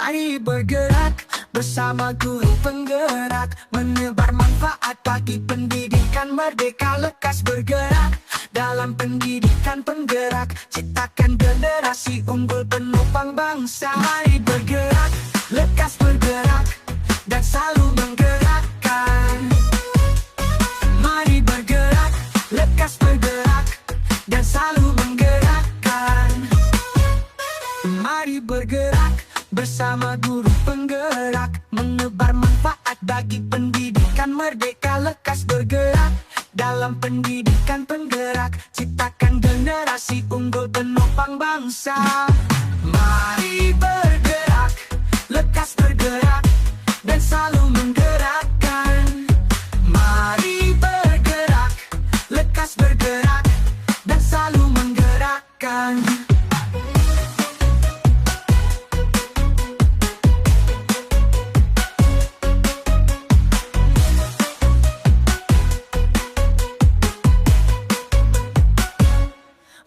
Mari bergerak bersama guru penggerak, menebar manfaat bagi pendidikan merdeka. Lekas bergerak dalam pendidikan penggerak, ciptakan generasi unggul penopang bangsa. Mari bergerak, lekas bergerak, dan selalu menggerakkan. Mari bergerak, lekas bergerak, dan selalu menggerakkan. Mari bergerak bersama guru penggerak, menebar manfaat bagi pendidikan merdeka. Lekas bergerak dalam pendidikan penggerak, ciptakan generasi unggul penopang bangsa. Mari bergerak, lekas bergerak, dan selalu menggerakkan. Mari bergerak, lekas bergerak, dan selalu menggerakkan.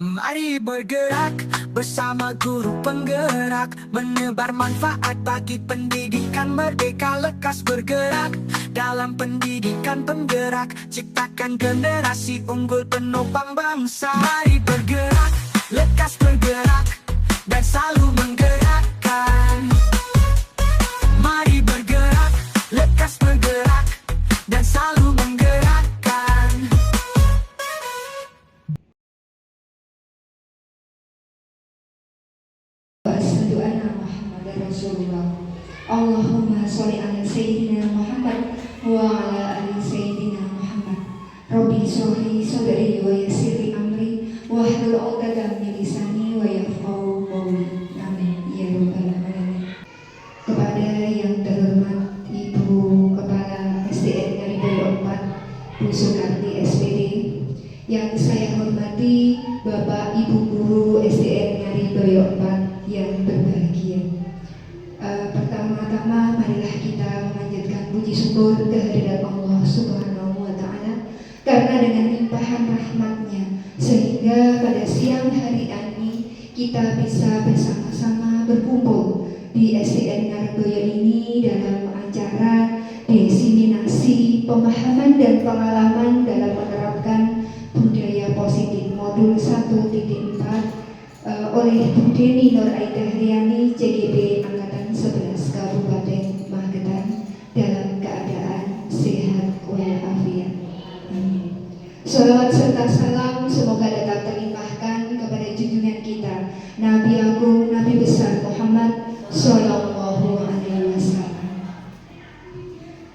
Mari bergerak bersama guru penggerak, menebar manfaat bagi pendidikan merdeka. Lekas bergerak dalam pendidikan penggerak, ciptakan generasi unggul penopang bangsa. Mari bergerak, lekas bergerak, dan selalu menggerakkan. Mari bergerak, lekas bergerak, dan selalu menggerakkan. Rasulullah. Allahumma sholli ala sayyidina Muhammad wa ala ali sayyidina Muhammad. Rabbi sholli sadri wa yassir amri wa hlul 'uqdatam min lisani wa yafqahu qawli. Amin ya rabbal alamin. Kepada yang terhormat Ibu Kepala SDN Ngariboyo 4, Bu Sukarti SPD, yang saya hormati Bapak Ibu Guru SDN Ngariboyo 4 yang berbahagia. Pertama-tama marilah kita memanjatkan puji syukur kehadirat Allah Subhanahu wa Ta'ala, karena dengan limpahan rahmatnya sehingga pada siang hari ini kita bisa bersama-sama berkumpul di SDN Ngariboyo ini dalam acara diseminasi pemahaman dan pengalaman dalam menerapkan budaya positif modul 1.4 oleh Bu Deni Nur Aidah Riani, CGP Angkatan 11 Kabupaten Magetan, dalam keadaan sehat walafiat. Amin. Sholawat serta salam semoga datang terlimpahkan kepada junjungan kita Nabi Agung, Nabi besar Muhammad Sallallahu Alaihi Wasallam.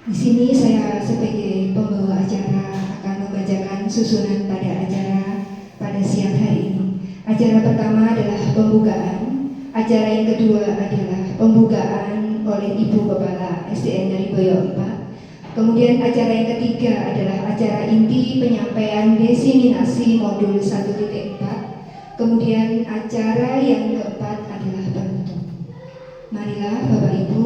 Di sini saya sebagai pembawa acara akan membacakan susunan pada acara pada siang hari ini. Acara pertama adalah pembukaan, acara yang kedua adalah pembukaan oleh Ibu Kepala SDN Ngariboyo 4. Kemudian acara yang ketiga adalah acara inti penyampaian diseminasi modul 1.4. Kemudian acara yang keempat adalah penutup. Marilah Bapak Ibu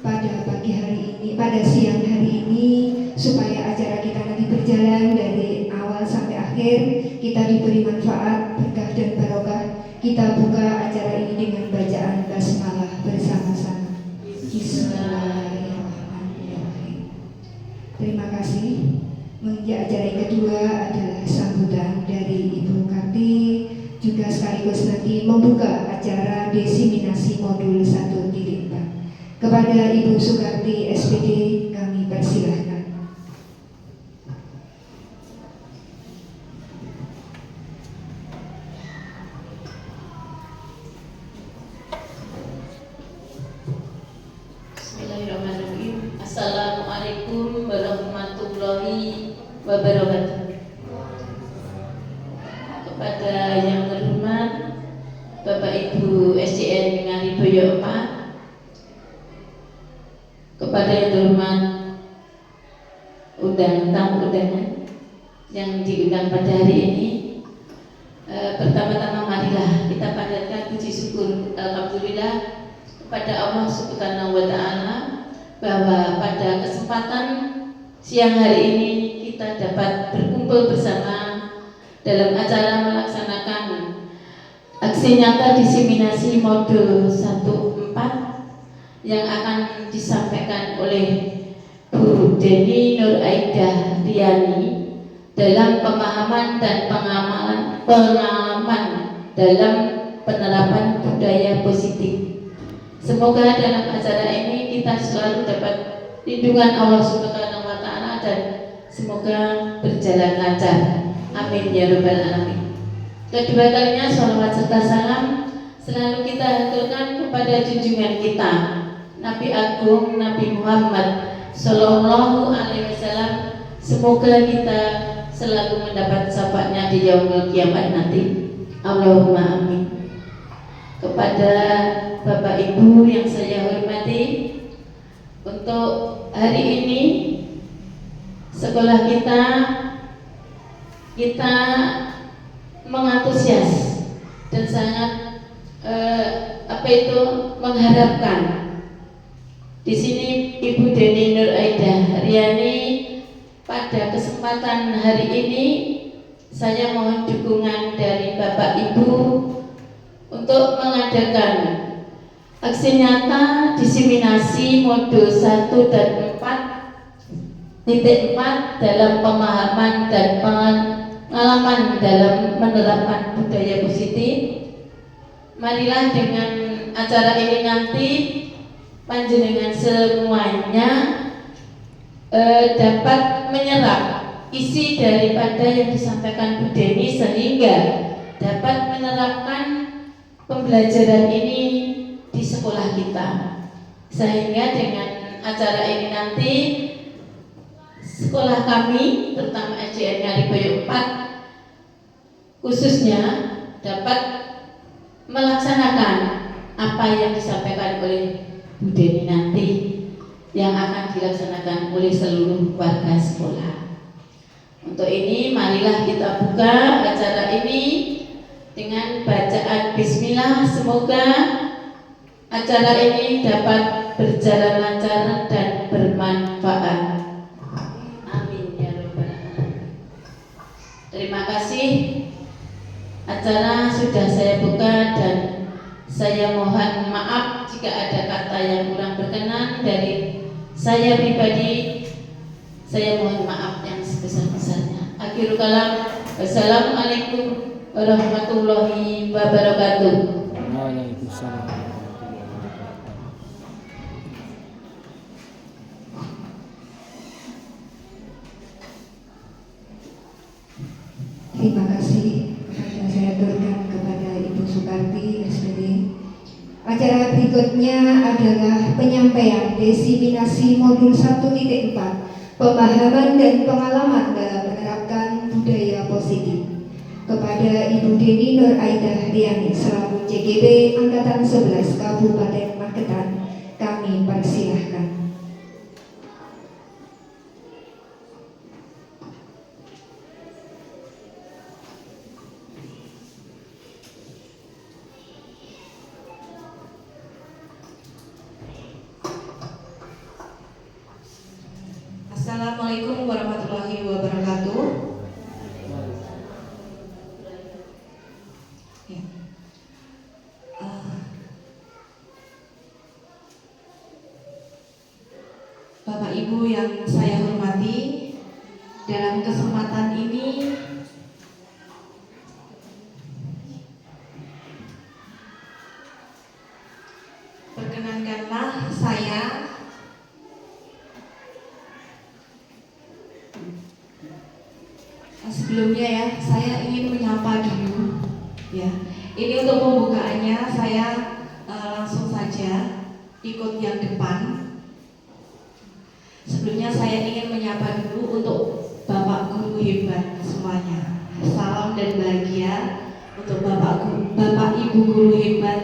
pada pagi hari ini, pada siang hari ini, supaya acara kita nanti berjalan dari awal sampai akhir, kita diberi manfaat, berkah dan barokah. Kita buka acara ini dengan bacaan basmalah bersama-sama. Bismillahirrahmanirrahim. Terima kasih. Menginjak acara yang kedua adalah sambutan dari Ibu Karti, juga sekaligus nanti membuka acara diseminasi modul 1.4. Kepada Ibu Sukarti SPD kami persilahkan. Bismillahirrahmanirrahim. Assalamualaikum warahmatullahi wabarakatuh. Kepada yang terhormat Bapak Ibu SDN Ngariboyo 4, kepada yang terhormat tamu undangan yang diundang pada hari ini, pertama-tama marilah kita panjatkan puji syukur alhamdulillah kepada Allah Subhanahu wa Ta'ala bahwa pada kesempatan siang hari ini kita dapat berkumpul bersama dalam acara melaksanakan aksi nyata diseminasi modul 1.4 yang akan disampaikan oleh Bu Deni Nur Aidah Riani dalam pemahaman dan pengalaman dalam penerapan budaya positif. Semoga dalam acara ini kita selalu dapat lindungan Allah Subhanahu wa Ta'ala dan semoga berjalan lancar. Amin ya rabbal alamin. Kedua kalinya sholawat serta salam selalu kita haturkan kepada junjungan kita Nabi Agung Nabi Muhammad Sallallahu Alaihi Wasallam. Semoga kita selalu mendapat syafaatnya di yaumul kiamat nanti. Allahumma amin. Kepada Bapak Ibu yang saya hormati, untuk hari ini sekolah kita mengantusias dan sangat mengharapkan. Di sini Ibu Deni Nur Aidah Riani pada kesempatan hari ini saya mohon dukungan dari Bapak Ibu untuk mengadakan aksi nyata diseminasi modul 1 dan 4.4 dalam pemahaman dan pengalaman dalam menerapkan budaya positif. Marilah dengan acara ini nanti panjenengan semuanya dapat menyerap isi daripada yang disampaikan Bu Deni sehingga dapat menerapkan pembelajaran ini di sekolah kita, sehingga dengan acara ini nanti sekolah kami terutama SDN Ngariboyo 4 khususnya dapat melaksanakan apa yang disampaikan oleh Bu Deni nanti yang akan dilaksanakan oleh seluruh warga sekolah. Untuk ini marilah kita buka acara ini dengan bacaan bismillah. Semoga acara ini dapat berjalan lancar dan bermanfaat. Amin ya rabbal alamin. Terima kasih. Acara sudah saya buka dan saya mohon maaf jika ada kata yang kurang berkenan dari saya pribadi. Saya mohon maaf yang sebesar-besarnya. Akhirul kalam. Wassalamualaikum warahmatullahi wabarakatuh. Waalaikumsalam. Terima kasih. Saya aturkan kepada Ibu Sukarti SPD. Acara berikutnya adalah penyampaian diseminasi modul 1.4 pemahaman dan pengalaman dalam menerapkan budaya positif kepada Ibu Deni Nur Aidah Riani selaku CGB Angkatan 11 Kabupaten Magetan. Kami persilahkan. Assalamualaikum warahmatullahi wabarakatuh. Ya. Bapak Ibu yang saya hormati, dalam kesempatan ini perkenankanlah saya sebelumnya ya, saya ingin menyapa dulu ya. Ini untuk pembukaannya saya langsung saja ikut yang depan. Sebelumnya saya ingin menyapa dulu untuk Bapak Guru hebat semuanya. Salam dan bahagia untuk Bapak Ibu Guru hebat.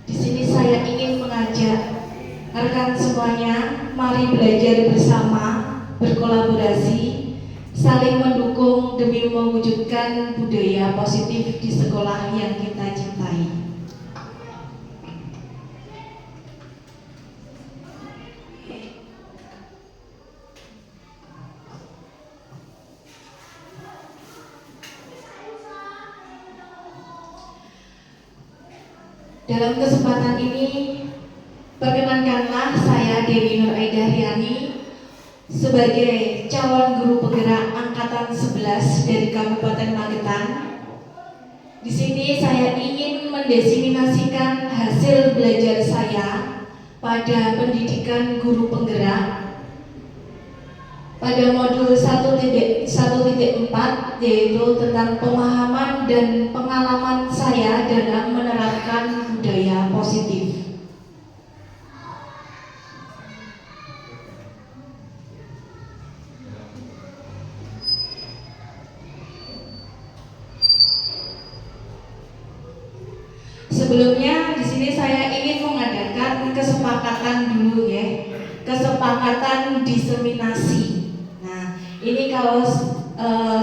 Di sini saya ingin mengajak rekan semuanya, mari belajar bersama, berkolaborasi, saling mendukung demi mewujudkan budaya positif di sekolah yang kita cintai. Dalam kesempatan ini Perkenankanlah saya Dewi Nur Aida Riani sebagai calon guru penggerak angkatan 11 dari Kabupaten Magetan. Di sini saya ingin mendesiminasikan hasil belajar saya pada pendidikan guru penggerak pada modul 1.1.4, yaitu tentang pemahaman dan pengalaman saya dalam menerapkan budaya positif. Sebelumnya di sini saya ingin mengadakan kesepakatan dulu ya, kesepakatan diseminasi. Nah, ini kalau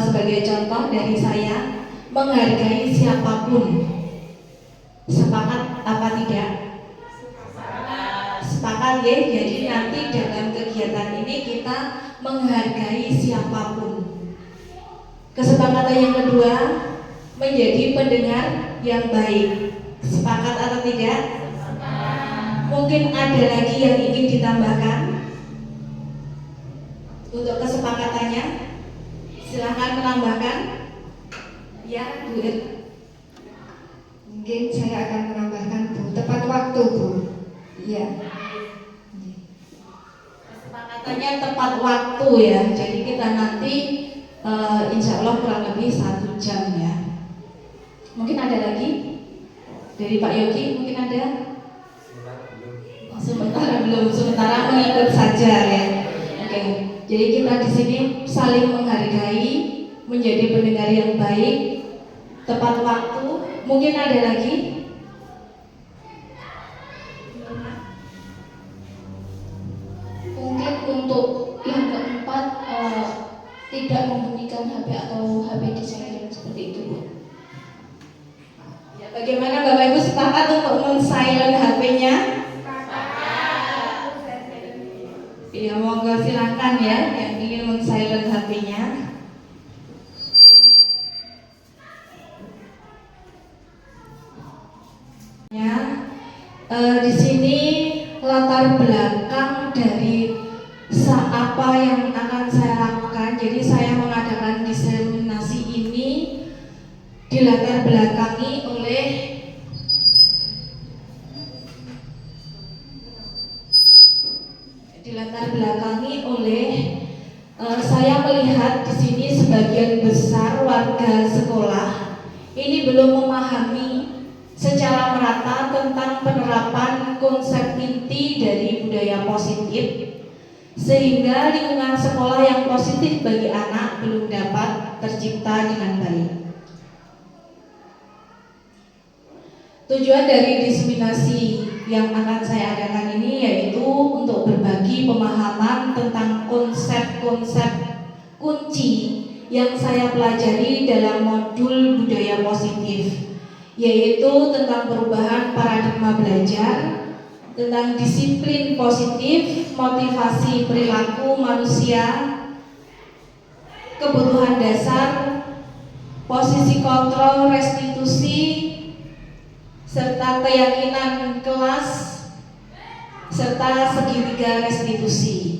sebagai contoh dari saya, menghargai siapapun. Sepakat apa tidak? Sepakat ya. Jadi nanti dalam kegiatan ini kita menghargai siapapun. Kesepakatan yang kedua, menjadi pendengar yang baik. Sepakat atau tidak? Mungkin ada lagi yang ingin ditambahkan untuk kesepakatannya. Silahkan menambahkan. Ya, Bu. Mungkin saya akan menambahkan, Bu, tepat waktu, Bu. Iya. Kesepakatannya tepat waktu ya. Jadi kita nanti insya Allah kurang lebih 1 jam ya. Mungkin ada lagi dari Pak Yogi, mungkin ada? Sementara belum, sementara mengikut saja ya. Oke, jadi kita di sini saling menghargai, menjadi pendengar yang baik, tepat waktu. Mungkin ada lagi? Mungkin untuk yang keempat, tidak membunyikan HP atau HP di silent seperti itu. Ya, bagaimana Bapak Ibu sepakat untuk men-silent HP-nya? Iya, monggo silakan ya yang ingin men-silent HP-nya. Ya, di sini latar belakang dari apa yang akan saya lakukan. Jadi saya mengadakan diseminasi ini dilatar belakangi oleh saya melihat di sini sebagian besar warga sekolah ini belum memahami secara merata tentang penerapan konsep inti dari budaya positif, sehingga lingkungan sekolah yang positif bagi anak belum dapat tercipta dengan baik. Tujuan dari diseminasi yang akan saya adakan ini yaitu untuk berbagi pemahaman tentang konsep-konsep kunci yang saya pelajari dalam modul budaya positif, yaitu tentang perubahan paradigma belajar, tentang disiplin positif, motivasi perilaku manusia, kebutuhan dasar, posisi kontrol restitusi, serta keyakinan kelas, serta segitiga restitusi.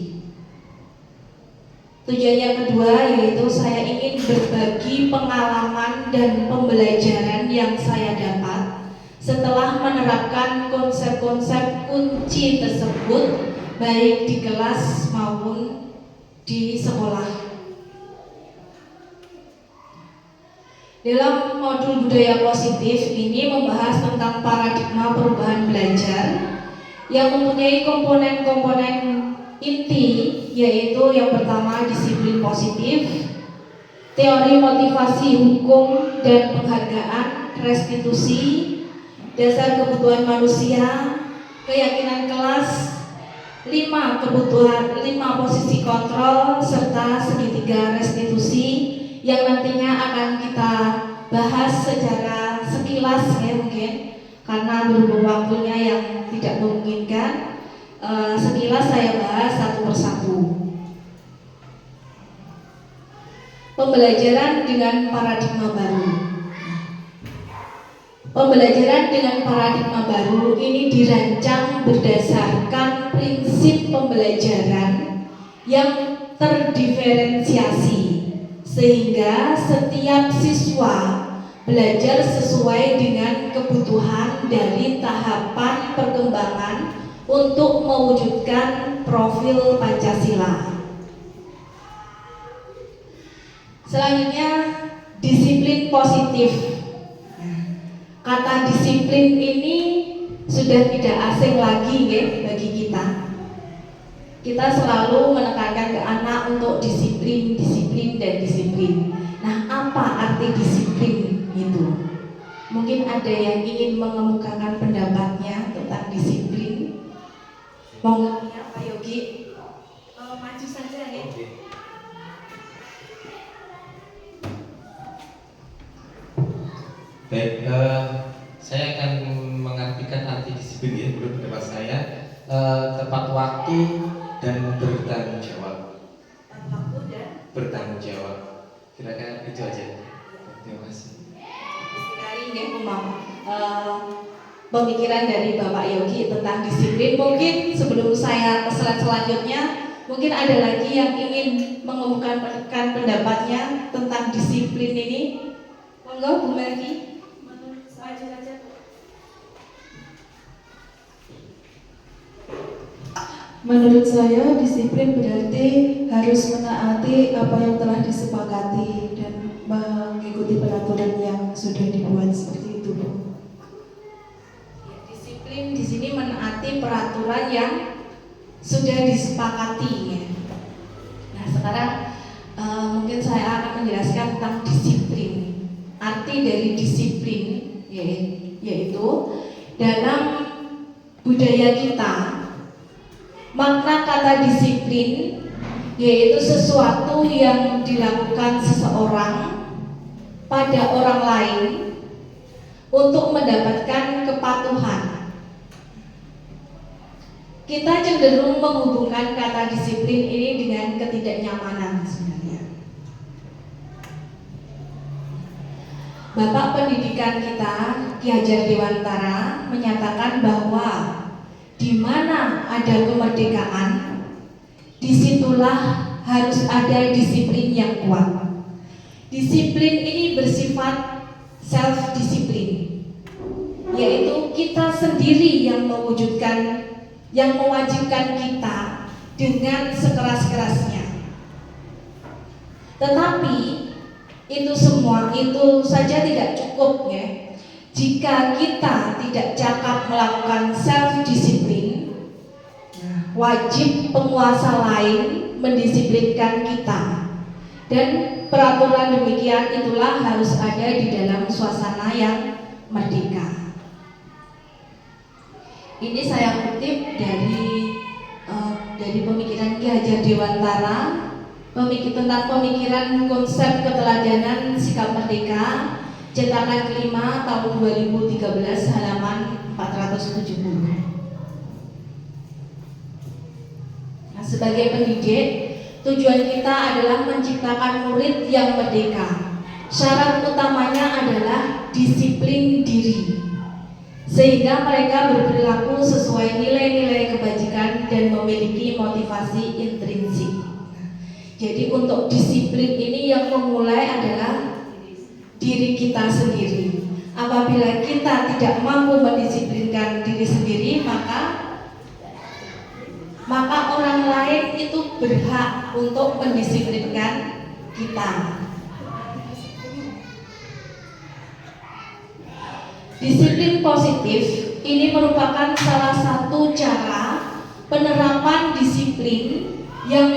Tujuan yang kedua yaitu saya ingin berbagi pengalaman dan pembelajaran yang saya dapat setelah menerapkan konsep-konsep kunci tersebut baik di kelas maupun di sekolah. Dalam modul budaya positif ini membahas tentang paradigma perubahan belajar yang mempunyai komponen-komponen inti, yaitu yang pertama disiplin positif, teori motivasi hukum dan penghargaan, restitusi, dasar kebutuhan manusia, keyakinan kelas, 5 posisi kontrol, serta segitiga restitusi yang nantinya akan kita bahas secara sekilas ya, mungkin karena berhubung waktunya yang tidak memungkinkan, sekilas saya bahas satu persatu. Pembelajaran dengan paradigma baru. Pembelajaran dengan paradigma baru ini dirancang berdasarkan prinsip pembelajaran yang terdiferensiasi, sehingga setiap siswa belajar sesuai dengan kebutuhan dari tahapan perkembangan untuk mewujudkan profil Pancasila. Selanjutnya, disiplin positif. Kata disiplin ini sudah tidak asing lagi ya bagi kita. Kita selalu menekankan ke anak untuk disiplin, disiplin, dan disiplin. Nah, apa arti disiplin itu? Mungkin ada yang ingin mengemukakan pendapatnya tentang disiplin. Monggo ya Pak Yogi, maju saja ya. Baik, saya akan mengartikan arti disiplin ya, menurut pendapat saya tepat waktu dan bertanggung jawab. Bertanggung jawab. Kira-kira itu aja. Terima kasih. Sekali ya, pemikiran dari Bapak Yogi tentang disiplin. Mungkin sebelum saya ke slide selanjutnya, mungkin ada lagi yang ingin mengemukakan pendapatnya tentang disiplin ini. Monggo Bu Melki. Maju saja. Menurut saya, disiplin berarti harus menaati apa yang telah disepakati dan mengikuti peraturan yang sudah dibuat, seperti itu, Bu. Disiplin di sini menaati peraturan yang sudah disepakati. Ya. Nah, sekarang mungkin saya akan menjelaskan tentang disiplin. Arti dari disiplin yaitu dalam budaya kita, makna kata disiplin yaitu sesuatu yang dilakukan seseorang pada orang lain untuk mendapatkan kepatuhan. Kita cenderung menghubungkan kata disiplin ini dengan ketidaknyamanan sebenarnya. Bapak pendidikan kita, Ki Hajar Dewantara, menyatakan bahwa di mana ada kemerdekaan, disitulah harus ada disiplin yang kuat. Disiplin ini bersifat self-disiplin, yaitu kita sendiri yang mewujudkan, yang mewajibkan kita dengan sekeras-kerasnya. Tetapi itu semua itu saja tidak cukup ya. Jika kita tidak cakap melakukan self-disiplin, wajib penguasa lain mendisiplinkan kita. Dan peraturan demikian itulah harus ada di dalam suasana yang merdeka. Ini saya kutip dari pemikiran Ki Hajar Dewantara, tentang pemikiran konsep keteladanan sikap merdeka, cetakan kelima tahun 2013 halaman 470. Nah, sebagai pendidik, tujuan kita adalah menciptakan murid yang merdeka. Syarat utamanya adalah disiplin diri, sehingga mereka berperilaku sesuai nilai-nilai kebajikan dan memiliki motivasi intrinsik. Jadi untuk disiplin ini yang memulai adalah diri kita sendiri. Apabila kita tidak mampu mendisiplinkan diri sendiri, maka orang lain itu berhak untuk mendisiplinkan kita. Disiplin positif ini merupakan salah satu cara penerapan disiplin yang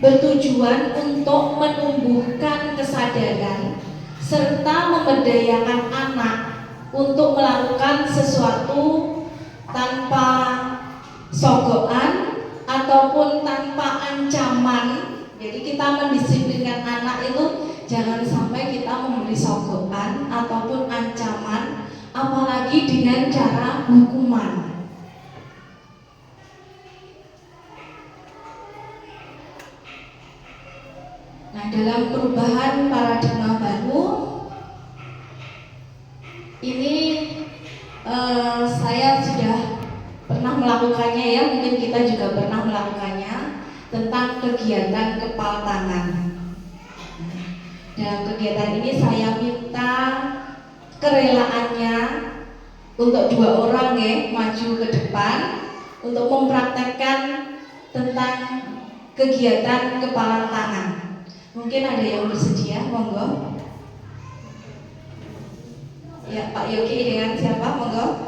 bertujuan untuk menumbuhkan kesadaran serta memberdayakan anak untuk melakukan sesuatu tanpa sogokan ataupun tanpa ancaman. Jadi kita mendisiplinkan anak itu jangan sampai kita memberi sogokan ataupun ancaman, apalagi dengan cara hukuman. Nah, dalam perubahan paradigma baru Ini saya sudah pernah melakukannya ya, mungkin kita juga pernah melakukannya, tentang kegiatan kepal tangan. Dalam kegiatan ini saya minta kerelaannya untuk 2 orang ya maju ke depan untuk mempraktekkan tentang kegiatan kepalan tangan. Mungkin ada yang bersedia, monggo. Ya, Pak Yogi dengan siapa, monggo?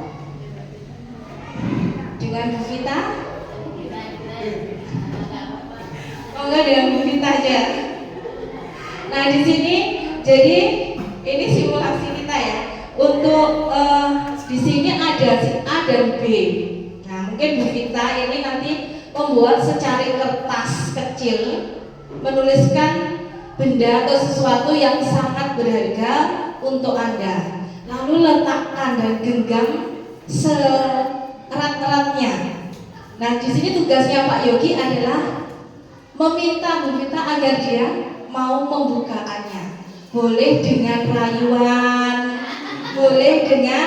Dengan Bu Vita? Monggo dengan Bu Vita aja. Nah, di sini jadi ini simulasi kita ya. Untuk di sini ada si A dan B. Nah, mungkin Bu Vita ini nanti membuat secari kertas kecil, menuliskan benda atau sesuatu yang sangat berharga untuk Anda. Lalu letakkan dan genggam seerat-eratnya. Nah, di sini tugasnya Pak Yogi adalah meminta Bu Vita agar dia mau membukakannya. Boleh dengan rayuan, boleh dengan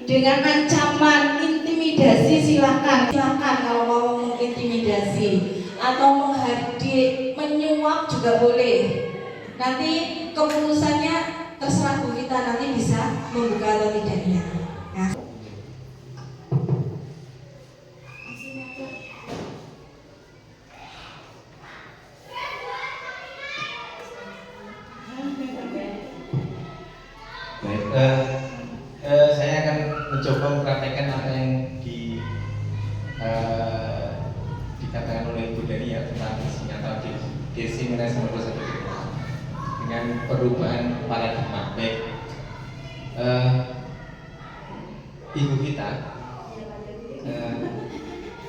dengan ancaman, intimidasi, silakan kalau mau mengintimidasi atau menghardik, menyuap juga boleh. Nanti keputusannya terserah Bu Vita, nanti bisa membuka atau tidaknya. Nah. Baik, saya akan mencoba mempraktekkan apa yang dikatakan oleh Ibu Dani ya tentang sinyata desiminasi dengan perubahan paradigma. Baik, Ibu kita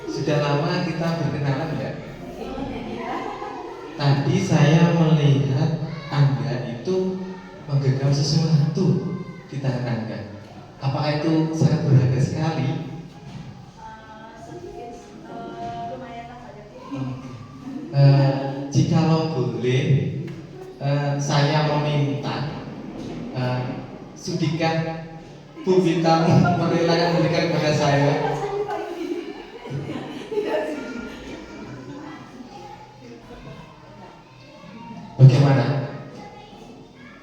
sudah lama kita berkenalan ya. Tadi saya melihat Anda itu menggenggam sesuatu di tangan Anda. Apakah itu sangat berharga sekali? Jikalau boleh, saya meminta sudikan Bu Vita merelakan memberikan kepada saya. Bagaimana?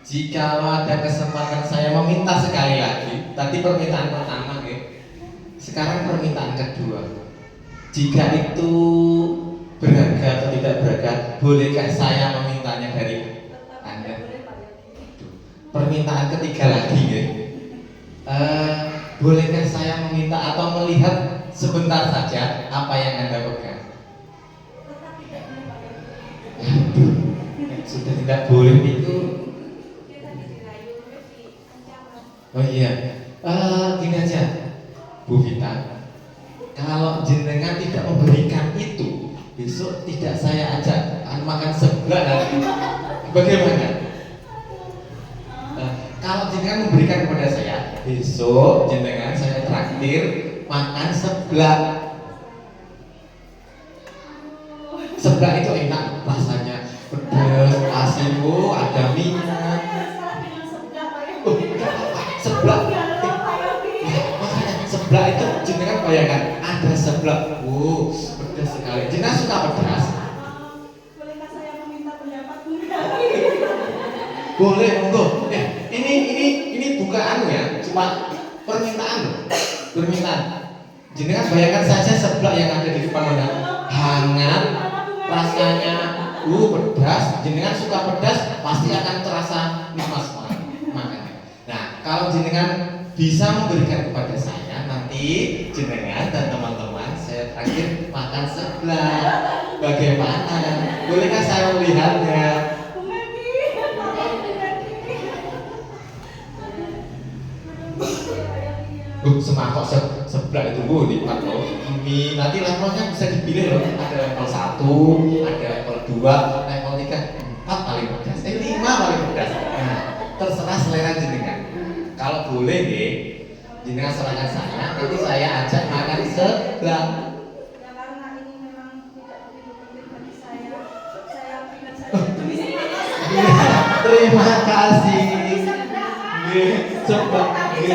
Jikalau ada kesempatan saya meminta sekali lagi, tadi permintaan pertama ya. Sekarang permintaan kedua. Jika itu berharga atau tidak berharga, bolehkah saya memintanya dari Anda? Permintaan ketiga lagi ya. Bolehkah saya meminta atau melihat sebentar saja apa yang Anda pegang? Sudah tidak boleh itu. Oh iya, gini aja, Bu Vita. Kalau jenengan tidak memberikan itu, besok tidak saya ajak makan sebelah nanti. Bagaimana? Kalau jenengan memberikan kepada saya, besok jenengan saya traktir makan sebelah. Sebelah itu enak rasanya, pedas, asin, ada minyak. Sebelah, makanya sebelah itu jenengan bayangkan ada sebelah, pedas sekali. Jenengan suka pedas? Bolehkah saya meminta pendapat Bu? Boleh, monggo. Ini bukan ya, cuma permintaan loh. Permintaan. Jenengan bayangkan saja sebelah yang ada di depan Anda, hangat, rasanya pedas. Jenengan suka pedas, pasti akan terasa nikmat makannya. Nah, kalau jenengan bisa memberikan kepada saya, nanti jenengan dan teman-teman saya terakhir makan sebelah. Bagaimana? Bolehkah saya melihatnya? Semangkok sebelah itu nikmat loh. Ini nanti levelnya bisa dipilih loh. Ada level 1, ada level 2, level 3, 4 paling pedas, 5 paling pedas. Nah, terserah selera jenengan. Kalau boleh deh, jenengan serahkan saya, nanti saya ajak makan sebelah. Ya karena ini memang tidak begitu penting bagi saya pikir saja. Terima kasih. Seblak. Nanti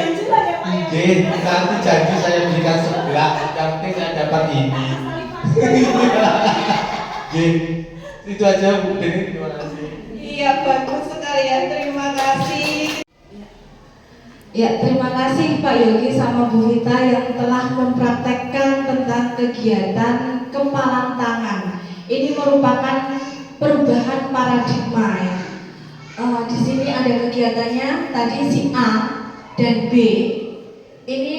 janji saya belikan seblak, yang penting saya dapat ini. Itu aja Bu Deni, terima kasih. Iya, bagus sekali ya, terima kasih. Ya, terima kasih Pak Yogi sama Bu Vita yang telah mempraktekkan tentang kegiatan kempalan tangan. Ini merupakan perubahan paradigma ya. Di sini ada kegiatannya tadi si A dan B. Ini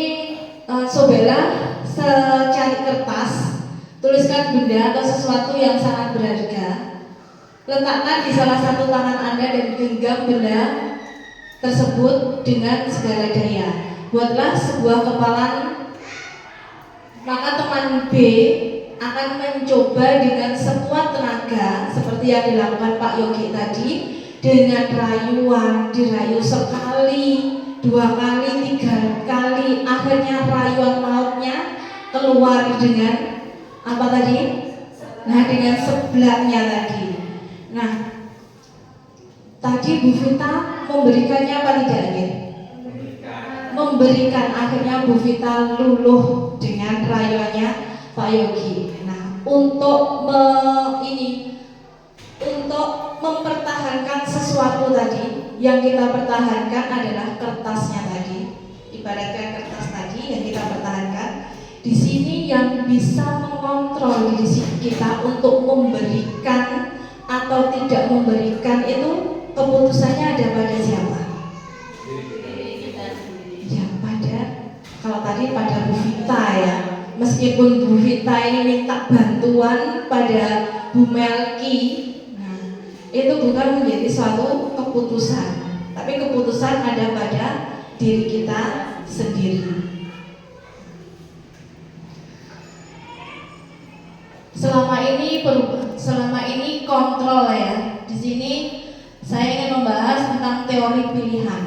Sobela secari kertas, tuliskan benda atau sesuatu yang sangat berharga. Letakkan di salah satu tangan Anda dan genggam benda tersebut dengan segala daya. Buatlah sebuah kepalan. Maka teman B akan mencoba dengan sekuat tenaga seperti yang dilakukan Pak Yogi tadi, dengan rayuan, dirayu sekali, 2 kali, 3 kali, akhirnya rayuan mautnya keluar dengan apa tadi? Nah, dengan seblaknya tadi. Nah, tadi Bu Vita memberikannya apa tidak ya? Memberikan, akhirnya Bu Vita luluh dengan rayuannya Pak Yogi. Nah, untuk mempertahankan sesuatu tadi, yang kita pertahankan adalah kertasnya tadi. Ibaratkan kertas tadi yang kita pertahankan. Di sini yang bisa mengontrol diri kita untuk memberikan atau tidak memberikan itu keputusannya ada pada siapa? Ya, kalau tadi pada Bu Vita ya. Meskipun Bu Vita ini minta bantuan pada Bu Melki, nah, itu bukan menjadi suatu keputusan, tapi keputusan ada pada diri kita sendiri. Selama ini kontrol ya. Di sini saya ingin membahas tentang teori pilihan.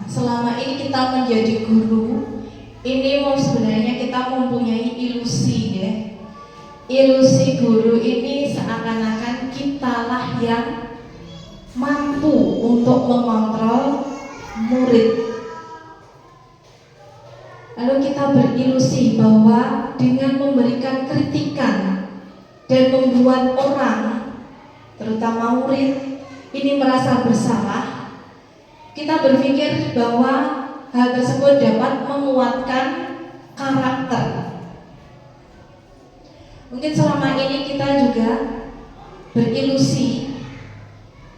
Selama ini kita menjadi guru, ini sebenarnya kita mempunyai ilusi ya. Ilusi guru ini seakan-akan kitalah yang mampu untuk mengontrol murid. Lalu kita berilusi bahwa dengan memberikan kritikan dan membuat orang, terutama murid, ini merasa bersalah, kita berpikir bahwa hal tersebut dapat menguatkan karakter. Mungkin selama ini kita juga berilusi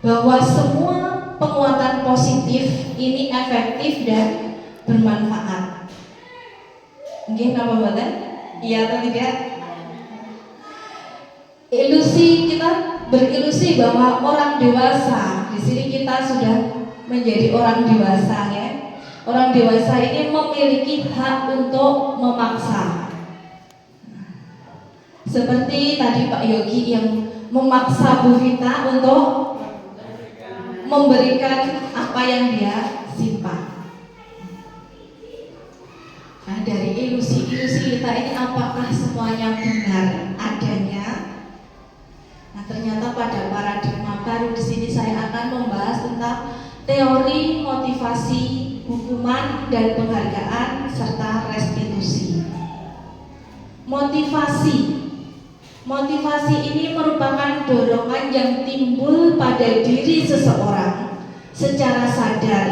bahwa semua penguatan positif ini efektif dan bermanfaat. Mungkin apa buatan? Iya atau tidak? Kita berilusi bahwa orang dewasa, di sini kita sudah menjadi orang dewasa ya. Orang dewasa ini memiliki hak untuk memaksa. Seperti tadi Pak Yogi yang memaksa Bu Vita untuk memberikan apa yang dia simpan. Nah, dari ilusi-ilusi kita ini apakah semuanya benar adanya? Nah, ternyata pada paradigma baru di sini saya akan membahas tentang teori motivasi, hukuman dan penghargaan serta restitusi. Motivasi ini merupakan dorongan yang timbul pada diri seseorang secara sadar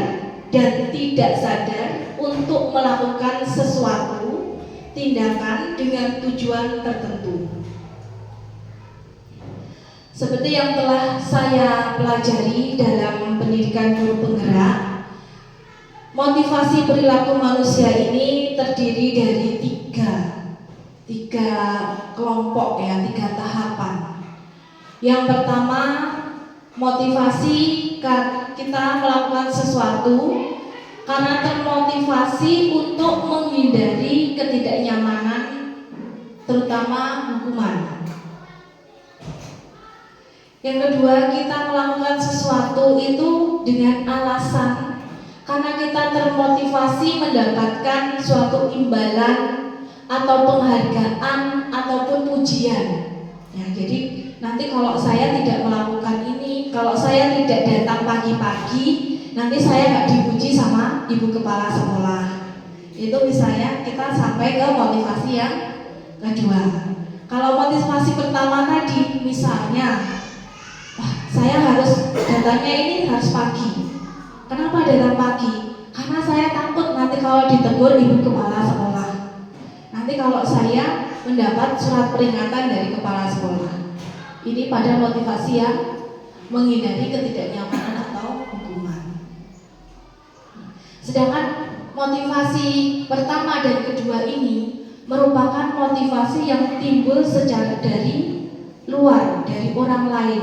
dan tidak sadar untuk melakukan sesuatu tindakan dengan tujuan tertentu. Seperti yang telah saya pelajari dalam pendidikan guru penggerak, motivasi perilaku manusia ini terdiri dari tiga kelompok ya, 3 tahapan. Yang pertama, motivasi kita melakukan sesuatu karena termotivasi untuk menghindari ketidaknyamanan, terutama hukuman. Yang kedua, kita melakukan sesuatu itu dengan alasan karena kita termotivasi mendapatkan suatu imbalan atau penghargaan ataupun pujian. Ya, jadi nanti kalau saya tidak melakukan ini, kalau saya tidak datang pagi-pagi, nanti saya nggak dipuji sama ibu kepala sekolah. Itu misalnya kita sampai ke motivasi yang kedua. Kalau motivasi pertama tadi, misalnya, saya harus datangnya ini harus pagi. Kenapa datang pagi? Karena saya takut nanti kalau ditegur ibu kepala sekolah. Nanti kalau saya mendapat surat peringatan dari kepala sekolah. Ini pada motivasi yang menghindari ketidaknyamanan atau hukuman. Sedangkan motivasi pertama dan kedua ini merupakan motivasi yang timbul secara dari luar, dari orang lain,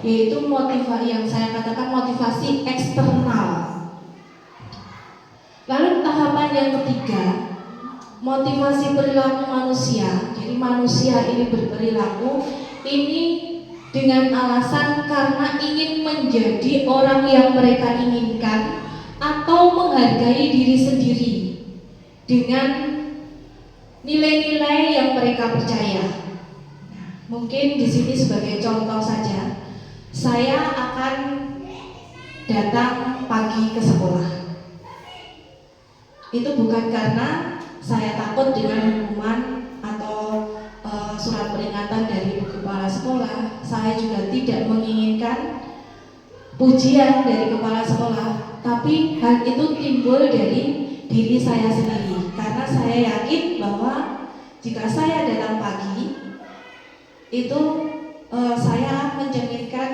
yaitu motivasi yang saya katakan motivasi eksternal. Lalu tahapan yang ketiga, motivasi perilaku manusia. Jadi manusia ini berperilaku ini dengan alasan karena ingin menjadi orang yang mereka inginkan atau menghargai diri sendiri dengan nilai-nilai yang mereka percaya. Mungkin di sini sebagai contoh saja, saya akan datang pagi ke sekolah. Itu bukan karena saya takut dengan hukuman atau surat peringatan dari ibu kepala sekolah. Saya juga tidak menginginkan pujian dari kepala sekolah, tapi hal itu timbul dari diri saya sendiri. Karena saya yakin bahwa jika saya datang pagi, itu saya mencerminkan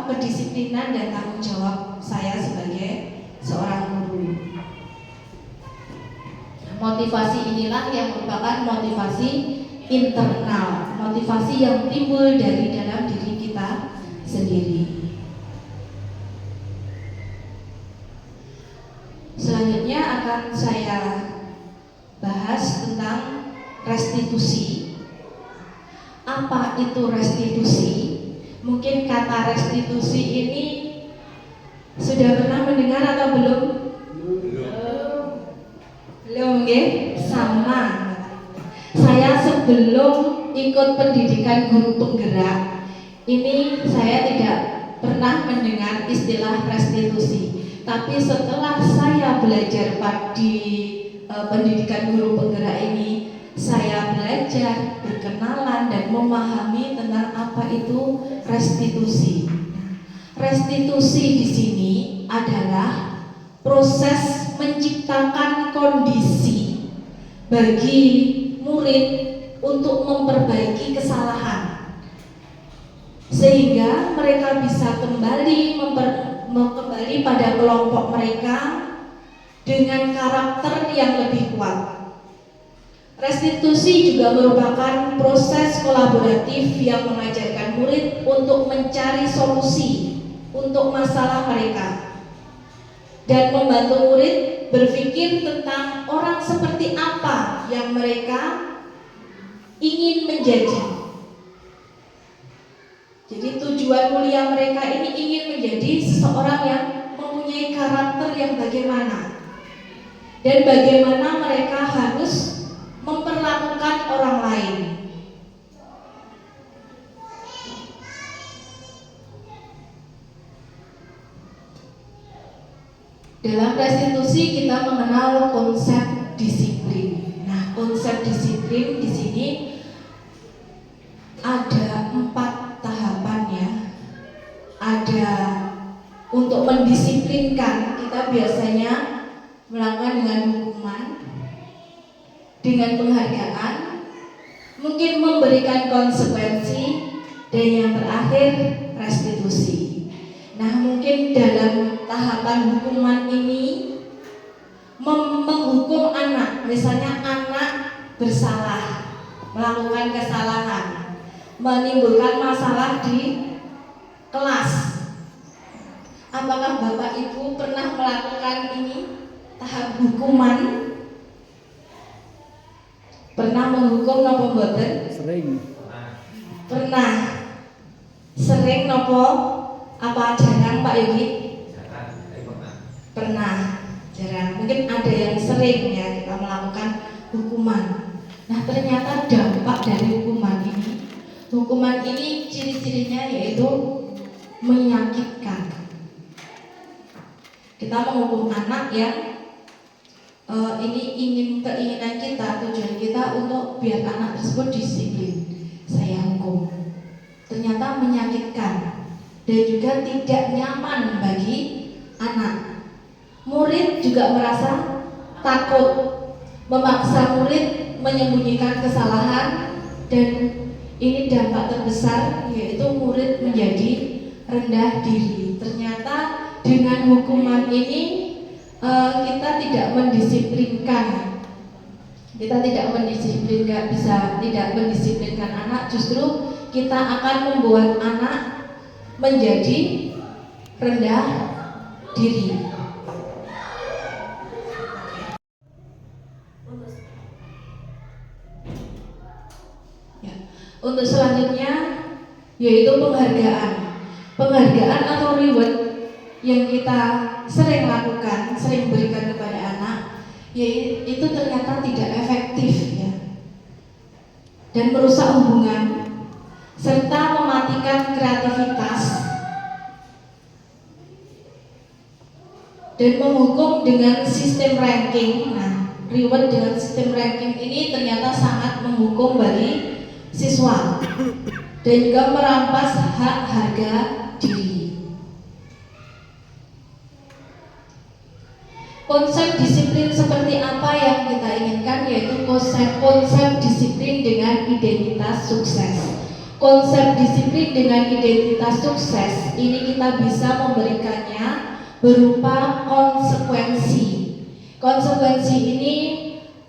kedisiplinan dan tanggung jawab saya sebagai seorang guru. Motivasi inilah yang merupakan motivasi internal, motivasi yang timbul dari dalam diri kita sendiri. Selanjutnya akan saya bahas tentang restitusi. Apa itu restitusi? Mungkin kata restitusi ini sudah pernah mendengar atau belum? Belum, nggih? Sama. Saya sebelum ikut pendidikan guru penggerak, ini saya tidak pernah mendengar istilah restitusi. Tapi setelah saya belajar di pendidikan guru penggerak ini, saya belajar, berkenalan dan memahami tentang apa itu restitusi. Restitusi di sini adalah proses menciptakan kondisi bagi murid untuk memperbaiki kesalahan, sehingga mereka bisa kembali kembali pada kelompok mereka dengan karakter yang lebih kuat. Restitusi juga merupakan proses kolaboratif yang mengajarkan murid untuk mencari solusi untuk masalah mereka dan membantu murid berpikir tentang orang seperti apa yang mereka ingin menjadi. Jadi tujuan mulia mereka ini ingin menjadi seseorang yang mempunyai karakter yang bagaimana, dan bagaimana mereka harus memperlakukan orang lain. Dalam restitusi kita mengenal konsep disiplin. Nah, konsep disiplin di sini ada 4 tahapannya. Ada untuk mendisiplinkan, kita biasanya melakukan dengan hukuman, dengan penghargaan, mungkin memberikan konsekuensi, dan yang terakhir restitusi. Nah, mungkin dalam tahapan hukuman ini menghukum anak, misalnya anak bersalah, melakukan kesalahan, menimbulkan masalah di kelas. Apakah Bapak Ibu pernah melakukan ini, tahap hukuman? Pernah menghukum nopo mboten? Sering. Pernah. Sering nopo? Apa jarang Pak Yogi? Pernah. Jarang. Mungkin ada yang sering ya kita melakukan hukuman. Nah, ternyata dampak dari hukuman ini ciri-cirinya yaitu menyakitkan. Kita menghukum anak yang ini keinginan kita, tujuan kita untuk biar anak tersebut disiplin. Saya hukum. Ternyata menyakitkan dan juga tidak nyaman bagi anak. Murid juga merasa takut, memaksa murid menyembunyikan kesalahan, dan ini dampak terbesar yaitu murid menjadi rendah diri. Ternyata dengan hukuman ini kita tidak mendisiplinkan, tidak mendisiplinkan anak, justru kita akan membuat anak menjadi rendah diri. Ya. Untuk selanjutnya yaitu penghargaan atau reward yang kita sering lakukan, sering berikan kepada anak, yaitu ternyata tidak efektif ya, dan merusak hubungan serta mematikan kreativitas dan menghukum dengan sistem ranking. Nah, reward dengan sistem ranking ini ternyata sangat menghukum bagi siswa dan juga merampas hak harga diri. Konsep disiplin seperti apa yang kita inginkan, yaitu konsep disiplin dengan identitas sukses. Konsep disiplin dengan identitas sukses ini kita bisa memberikannya berupa konsekuensi. Konsekuensi ini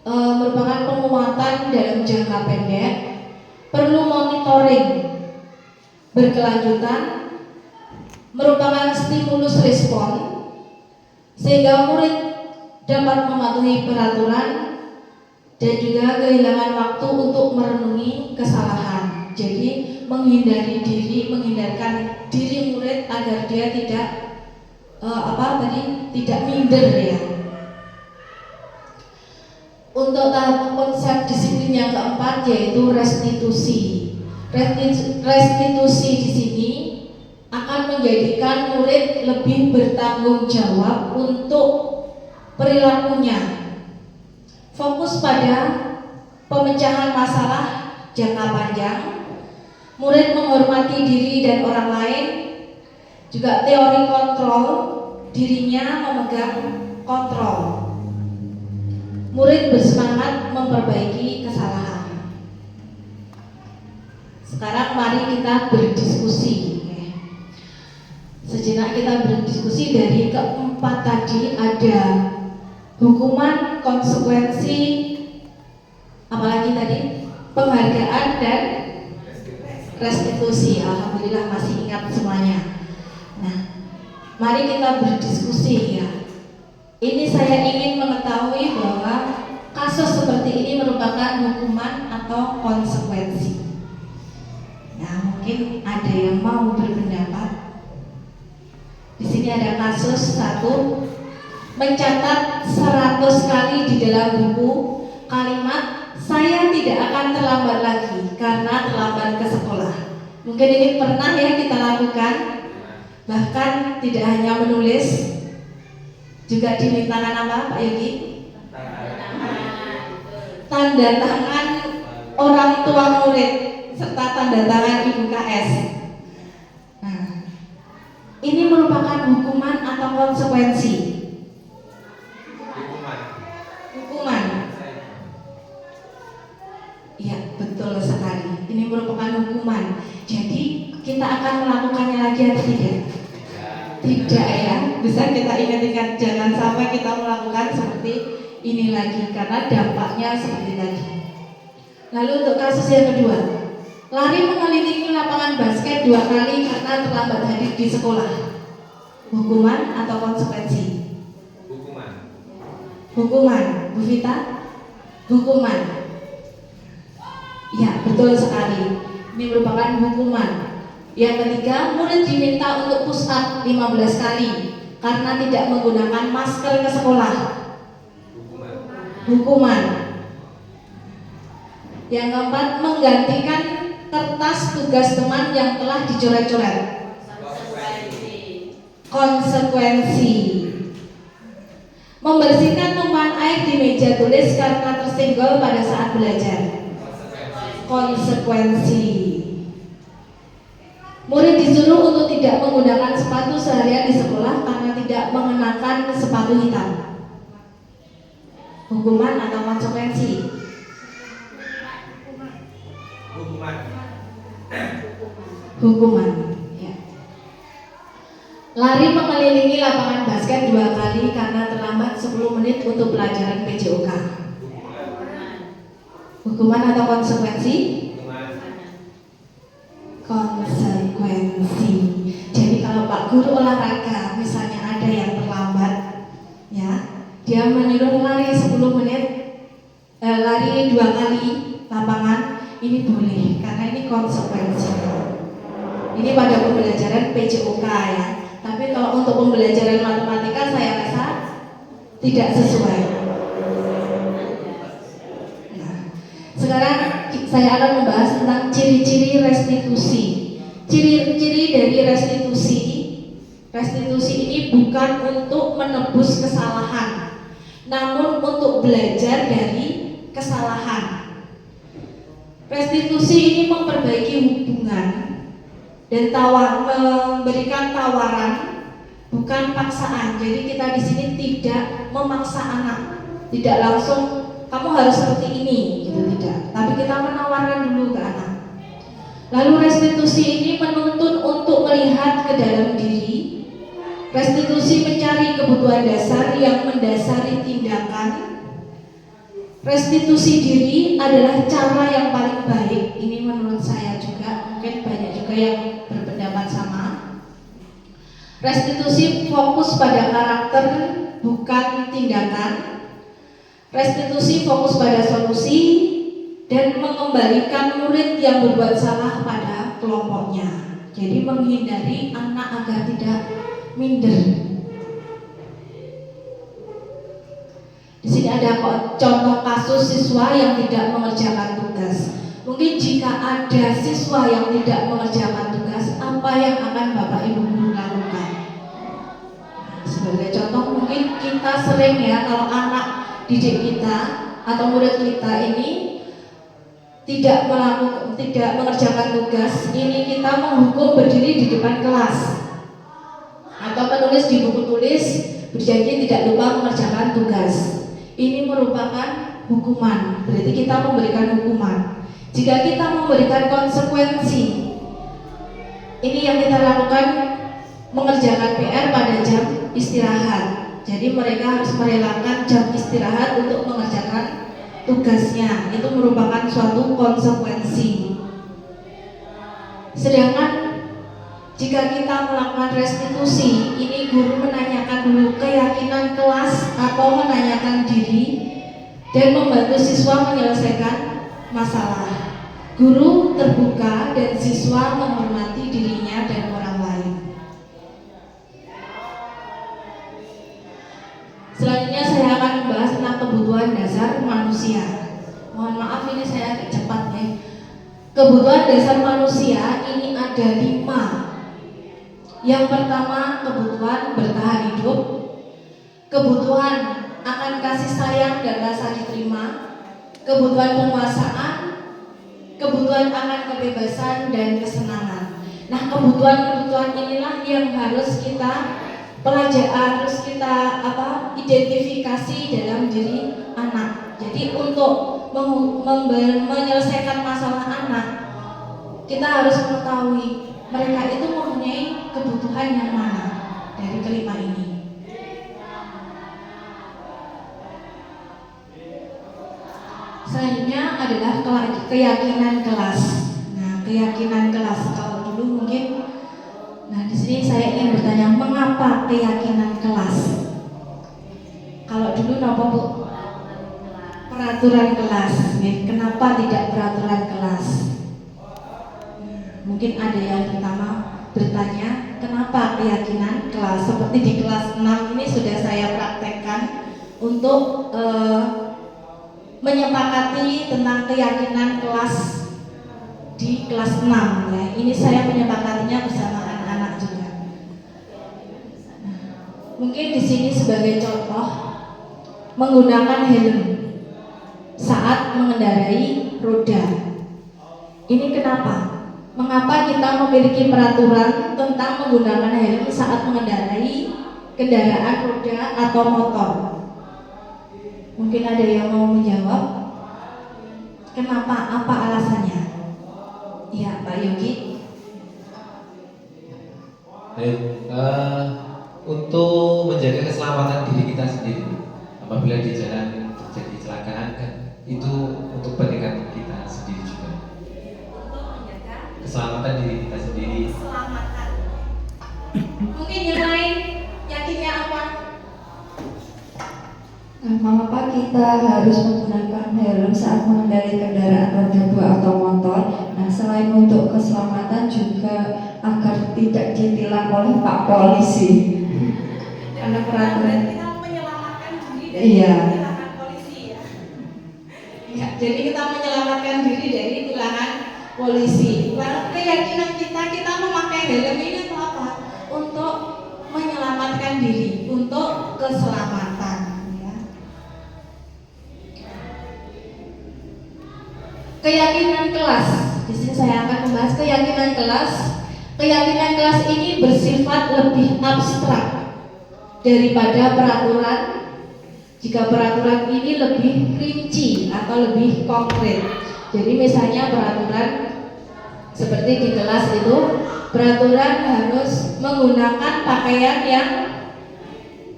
merupakan penguatan dalam jangka pendek, perlu monitoring berkelanjutan, merupakan stimulus respon sehingga murid dapat mematuhi peraturan dan juga kehilangan waktu untuk merenungi kesalahan. Jadi menghindarkan diri murid agar dia tidak tidak minder ya. Untuk tahap konsep disiplin yang keempat yaitu restitusi. Restitusi di sini akan menjadikan murid lebih bertanggung jawab untuk perilakunya, fokus pada pemecahan masalah jangka panjang, murid menghormati diri dan orang lain, juga teori kontrol, dirinya memegang kontrol. Murid bersemangat memperbaiki kesalahan. Sekarang mari kita berdiskusi. Sejenak kita berdiskusi dari keempat tadi, ada hukuman, konsekuensi, apalagi tadi penghargaan dan restitusi. Alhamdulillah masih ingat semuanya. Nah, mari kita berdiskusi ya. Ini saya ingin mengetahui bahwa kasus seperti ini merupakan hukuman atau konsekuensi. Nah, mungkin ada yang mau berpendapat. Di sini ada kasus satu, mencatat 100 kali di dalam buku kalimat "saya tidak akan terlambat lagi karena terlambat ke sekolah". Mungkin ini pernah ya kita lakukan. Bahkan tidak hanya menulis, juga dimintakan apa Pak Yogi? Tanda tangan orang tua murid serta tanda tangan ibu KS. Nah, ini merupakan hukuman atau konsekuensi? Hukuman. Iya, betul sekali. Ini merupakan hukuman. Jadi kita akan melakukannya lagi atau tidak? Tidak ya. Bisa kita ingat-ingat, jangan sampai kita melakukan seperti ini lagi karena dampaknya seperti tadi. Lalu untuk kasus yang kedua, lari mengelilingi lapangan basket 2 kali karena terlambat hadir di sekolah. Hukuman atau konsekuensi? Hukuman. Bu Vita? Hukuman. Ya, betul sekali. Ini merupakan hukuman. Yang ketiga, murid diminta untuk push up 15 kali karena tidak menggunakan masker ke sekolah. Hukuman. Yang keempat, menggantikan kertas tugas teman yang telah dicoret-coret. Konsekuensi. Membersihkan tumpahan air di meja tulis karena tersenggol pada saat belajar. Konsekuensi. Murid disuruh untuk tidak menggunakan sepatu seharian di sekolah karena tidak mengenakan sepatu hitam. Hukuman atau konsekuensi? Hukuman. Ya. Lari mengelilingi lapangan basket 2 kali karena terlambat 10 menit untuk pelajaran PJOK. Hukuman atau konsekuensi? Konsekuensi. Jadi kalau Pak Guru olahraga, misalnya ada yang terlambat, ya, dia menyuruh lari 10 menit, lari 2 kali lapangan, ini boleh karena ini konsekuensi. Ini pada pembelajaran PJOK ya. Tapi kalau untuk pembelajaran matematika saya rasa tidak sesuai. Nah, sekarang saya akan membahas tentang ciri-ciri restitusi. Ciri-ciri dari restitusi. Restitusi ini bukan untuk menebus kesalahan, namun untuk belajar dari kesalahan. Restitusi ini memperbaiki hubungan dan memberikan tawaran, bukan paksaan. Jadi kita di sini tidak memaksa anak, tidak langsung kamu harus seperti ini, gitu tidak. Tapi kita menawarkan dulu ke anak. Lalu restitusi ini menuntun untuk melihat ke dalam diri. Restitusi mencari kebutuhan dasar yang mendasari tindakan. Restitusi diri adalah cara yang paling baik. Ini menurut saya juga, mungkin banyak juga yang berpendapat sama. Restitusi fokus pada karakter, bukan tindakan. Restitusi fokus pada solusi dan mengembalikan murid yang berbuat salah pada kelompoknya. Jadi menghindari anak agar tidak minder. Di sini ada contoh kasus siswa yang tidak mengerjakan tugas. Mungkin jika ada siswa yang tidak mengerjakan tugas, apa yang akan Bapak Ibu guru lakukan? Sebagai contoh, mungkin kita sering ya, kalau anak didik kita atau murid kita ini tidak mengerjakan tugas, ini kita menghukum berdiri di depan kelas atau menulis di buku tulis berjanji tidak lupa mengerjakan tugas. Ini merupakan hukuman, berarti kita memberikan hukuman. Jika kita memberikan konsekuensi, ini yang kita lakukan, mengerjakan PR pada jam istirahat. Jadi mereka harus merelakan jam istirahat untuk mengerjakan tugasnya. Itu merupakan suatu konsekuensi. Sedangkan jika kita melakukan restitusi, ini guru menanyakan dulu keyakinan kelas atau menanyakan diri dan membantu siswa menyelesaikan masalah. Guru terbuka dan siswa menghormati dirinya dan orang lain. Selanjutnya saya akan membahas tentang kebutuhan dasar manusia. Mohon maaf ini saya agak cepat ya. Kebutuhan dasar manusia ini ada 5. Yang pertama, kebutuhan bertahan hidup, kebutuhan akan kasih sayang dan rasa diterima, kebutuhan penguasaan, kebutuhan akan kebebasan dan kesenangan. Nah, kebutuhan-kebutuhan inilah yang harus kita pelajari, harus kita identifikasi dalam diri anak. Jadi untuk menyelesaikan masalah anak, kita harus mengetahui mereka itu mempunyai kebutuhan yang mana dari kelima ini. Selanjutnya adalah keyakinan kelas. Nah, keyakinan kelas kalau dulu mungkin, nah di sini saya ingin bertanya, mengapa keyakinan kelas? Kalau dulu apa Bu? Peraturan kelas. Kenapa tidak peraturan kelas? Mungkin ada yang pertama bertanya, kenapa keyakinan kelas? Seperti di kelas 6 ini sudah saya praktekkan untuk menyepakati tentang keyakinan kelas di kelas 6 ya. Ini saya menyepakatinya bersama anak-anak juga. Mungkin di sini sebagai contoh menggunakan helm saat mengendarai roda. Ini kenapa? Mengapa kita memiliki peraturan tentang menggunakan helm saat mengendarai kendaraan roda atau motor? Mungkin ada yang mau menjawab? Kenapa? Apa alasannya? Iya, Pak Yogi. Untuk menjaga keselamatan diri kita sendiri apabila di jalan terjadi kecelakaan kan itu untuk peningkatan kita sendiri juga. Untuk menjaga Keselamatan diri kita sendiri. keselamatan. Mungkin yang lain yakinnya apa? Nah, mengapa kita harus menggunakan helm saat mengendarai kendaraan roda 2 atau motor? Nah, selain untuk keselamatan juga agar tidak ditilang oleh Pak Polisi. Karena peraturan kita menyelamatkan diri dari Iya. tilangan polisi ya. Ya, jadi kita menyelamatkan diri dari tilangan polisi. Lalu keyakinan kita memakai helm ini untuk apa? Untuk menyelamatkan diri, untuk keselamatan. Ya. Keyakinan kelas. Di sini saya akan membahas keyakinan kelas. Keyakinan kelas ini bersifat lebih abstrak daripada peraturan. Jika peraturan ini lebih rinci atau lebih konkret. Jadi misalnya peraturan seperti di kelas itu, peraturan harus menggunakan pakaian yang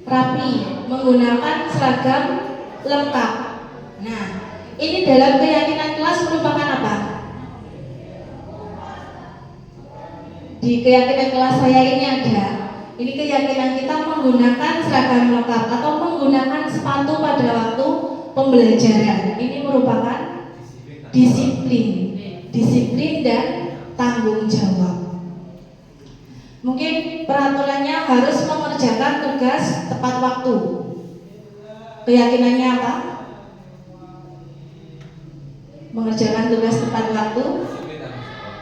rapi, menggunakan seragam lengkap. Nah, ini dalam keyakinan kelas merupakan apa? Di keyakinan kelas saya ini ada. Ini keyakinan kita menggunakan seragam lengkap atau menggunakan sepatu pada waktu pembelajaran. Ini merupakan disiplin dan tanggung jawab. Mungkin peraturannya harus mengerjakan tugas tepat waktu. Keyakinannya apa? Mengerjakan tugas tepat waktu,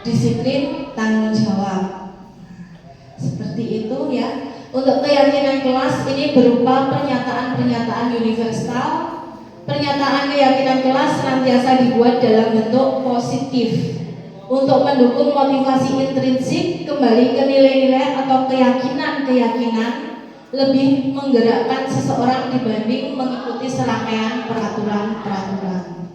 disiplin, tanggung jawab. Seperti itu ya. Untuk keyakinan kelas ini berupa pernyataan-pernyataan universal. Pernyataan keyakinan kelas senantiasa dibuat dalam bentuk positif untuk mendukung motivasi intrinsik, kembali ke nilai-nilai atau keyakinan-keyakinan, lebih menggerakkan seseorang dibanding mengikuti serangkaian peraturan-peraturan.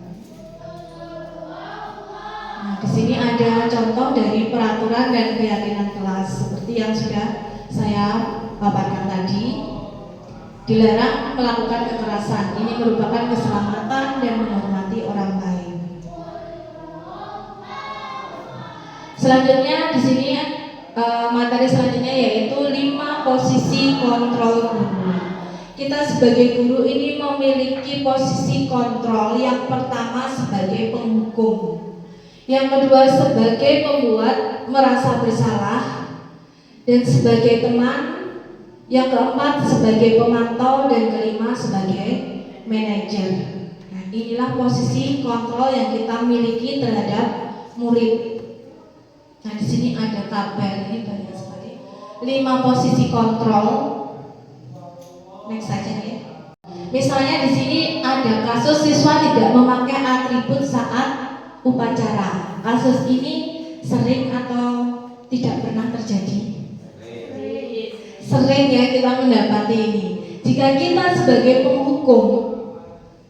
Nah, di sini ada contoh dari peraturan dan keyakinan kelas seperti yang sudah saya paparkan tadi. Dilarang melakukan kekerasan. Ini merupakan keselamatan dan menghormati orang lain. Selanjutnya di sini materi selanjutnya yaitu 5 posisi kontrol guru. Kita sebagai guru ini memiliki posisi kontrol. Yang pertama sebagai penghukum. Yang kedua sebagai pembuat merasa bersalah dan sebagai teman. Yang keempat sebagai pemantau dan kelima sebagai manajer. Nah, inilah posisi kontrol yang kita miliki terhadap murid. Nah, di sini ada tabel ini banyak sekali. 5 posisi kontrol. Next saja ya. Misalnya di sini ada kasus siswa tidak memakai atribut saat upacara. Kasus ini sering atau tidak pernah terjadi? Sering ya kita mendapati ini. Jika kita sebagai penghukum,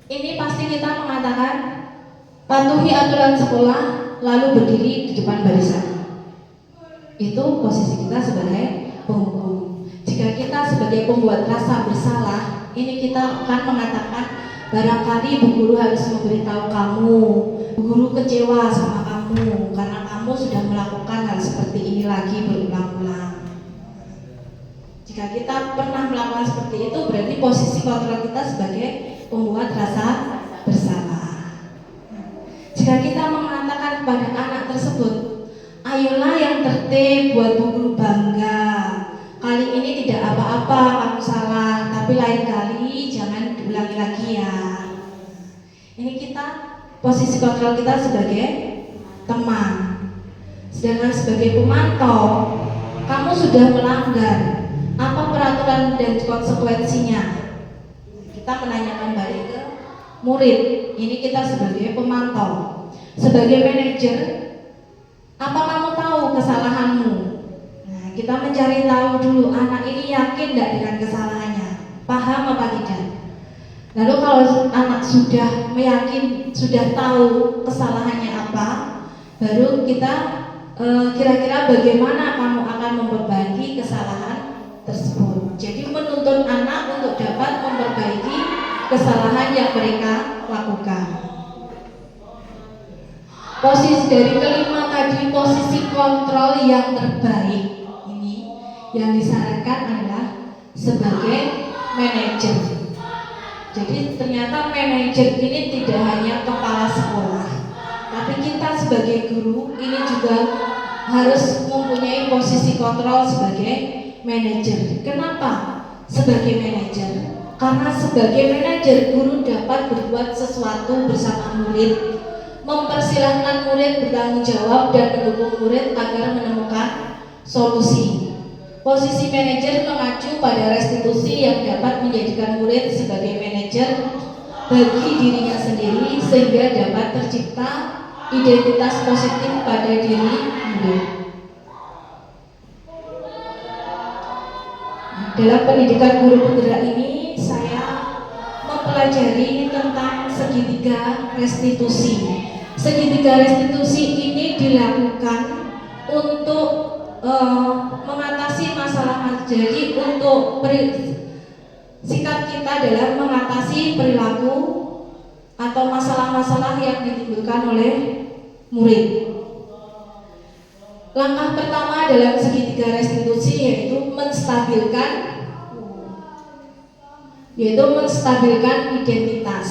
ini pasti kita mengatakan patuhi aturan sekolah lalu berdiri di depan barisan. Itu posisi kita sebagai penghukum. Jika kita sebagai pembuat rasa bersalah, ini kita akan mengatakan barangkali Bu Guru harus memberitahu kamu, Bu Guru kecewa sama kamu karena kamu sudah melakukan hal seperti ini lagi berulang-ulang. Jika kita pernah melakukan seperti itu, berarti posisi kontrol kita sebagai pembuat rasa bersalah. Jika kita mengatakan kepada anak tersebut, ayolah yang tertib buat Bu Guru bangga. Kali ini tidak apa-apa kamu salah, tapi lain kali jangan diulangi lagi ya. Ini kita posisi kontrol kita sebagai teman. Sedangkan sebagai pemantau, kamu sudah melanggar. Apa peraturan dan konsekuensinya? Kita kita menanyakan balik ke murid. Ini kita sebagai pemantau, sebagai manajer, apa kamu tahu kesalahanmu? Nah, kita mencari tahu dulu anak ini yakin tidak dengan kesalahannya, paham apa tidak. Lalu kalau anak sudah meyakin, sudah tahu kesalahannya apa, baru kita kira-kira bagaimana kamu akan memperbaiki kesalahan tersebut. Jadi menuntun anak untuk dapat memperbaiki kesalahan yang mereka lakukan. Posisi dari kelima tadi, posisi kontrol yang terbaik ini yang disarankan adalah sebagai manajer. Jadi ternyata manajer ini tidak hanya kepala sekolah, tapi kita sebagai guru ini juga harus mempunyai posisi kontrol sebagai manajer. Kenapa sebagai manajer? Karena sebagai manajer guru dapat berbuat sesuatu bersama murid, mempersilahkan murid bertanggung jawab dan mendukung murid agar menemukan solusi. Posisi manajer mengacu pada restitusi yang dapat menjadikan murid sebagai manajer bagi dirinya sendiri sehingga dapat tercipta identitas positif pada diri murid. Dalam pendidikan guru penggerak ini saya mempelajari tentang segitiga restitusi. Segitiga restitusi ini dilakukan untuk mengatasi masalah. Jadi untuk sikap kita dalam mengatasi perilaku atau masalah-masalah yang ditimbulkan oleh murid. Langkah pertama dalam segitiga restitusi yaitu menstabilkan identitas.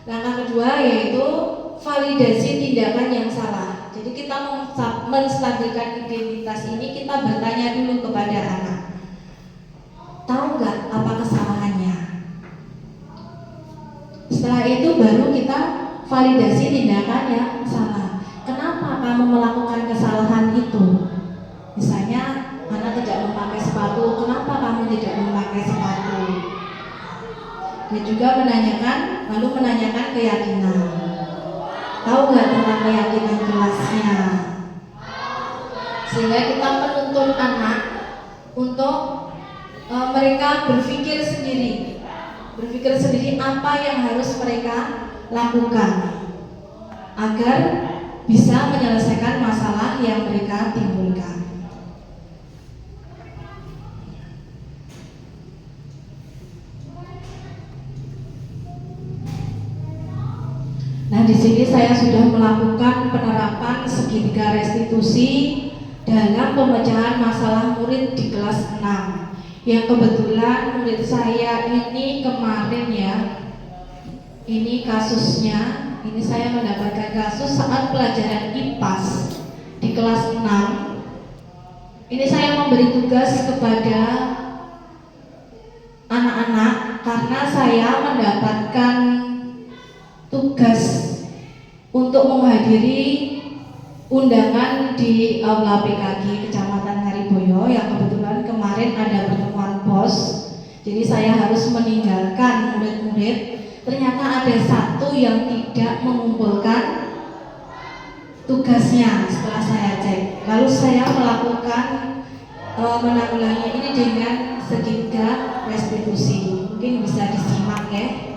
Langkah kedua yaitu validasi tindakan yang salah. Jadi kita menstabilkan identitas ini, kita bertanya dulu kepada anak, tahu nggak apa kesalahannya? Setelah itu baru kita validasi tindakan yang salah. Kenapa kamu melakukan kesalahan itu? Misalnya anak tidak memakai sepatu, kenapa kamu tidak memakai sepatu? Dia juga menanyakan keyakinan. Tahu nggak tentang keyakinan kelasnya? Sehingga kita menuntun anak untuk mereka berpikir sendiri apa yang harus mereka lakukan agar bisa menyelesaikan masalah yang mereka timbulkan. Nah, di sini saya sudah melakukan penerapan segitiga restitusi dalam pemecahan masalah murid di kelas 6. Yang kebetulan murid saya ini kemarin ya, ini kasusnya, ini saya mendapatkan kasus saat pelajaran IPAS di kelas 6. Ini saya memberi tugas kepada anak-anak karena saya mendapatkan tugas untuk menghadiri undangan di Aula PKG Kecamatan Ngariboyo yang kebetulan kemarin ada pertemuan POS. Jadi saya harus meninggalkan murid-murid. Ternyata ada satu yang tidak mengumpulkan tugasnya setelah saya cek. Lalu saya melakukan menanggulangi ini dengan segitiga restitusi. Mungkin bisa disimak ya.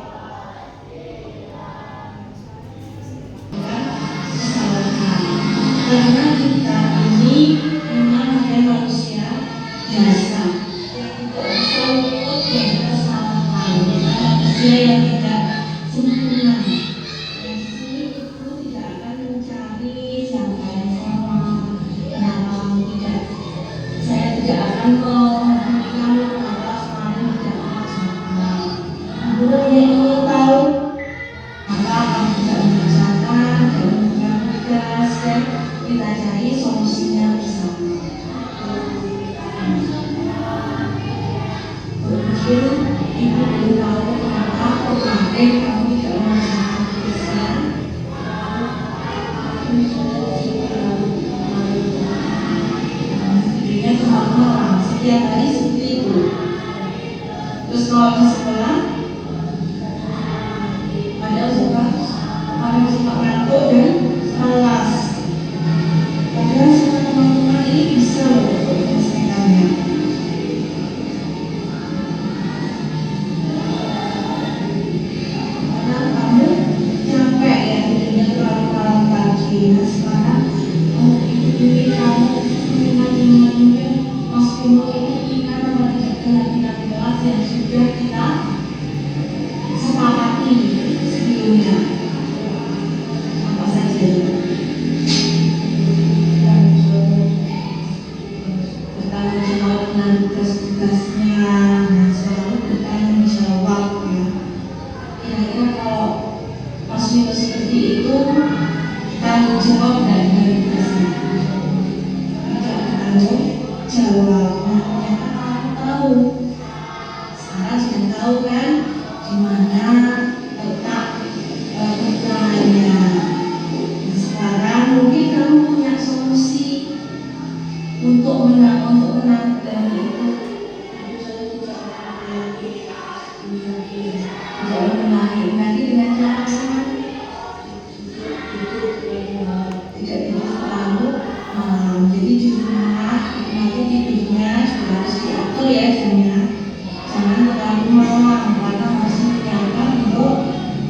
Karena kita ini memang ada manusia biasa yang tidak bisa luput dari kesalahan, manusia yang tidak sempurna. Jadi itu tidak akan mencari siapa yang salah. Saya tidak akan memberikan atas lain tidak salah. Guru yang ingin tahu maka akan tidak mengerjakan dan memberikan tugas dan kita cari solusinya bersama. Berpikir ibu belum tahu kenapa kemarin kamu tidak mengerjakan tugasnya. Sebenarnya cuma orang setiap hari seperti itu. Terus kalau di sekolah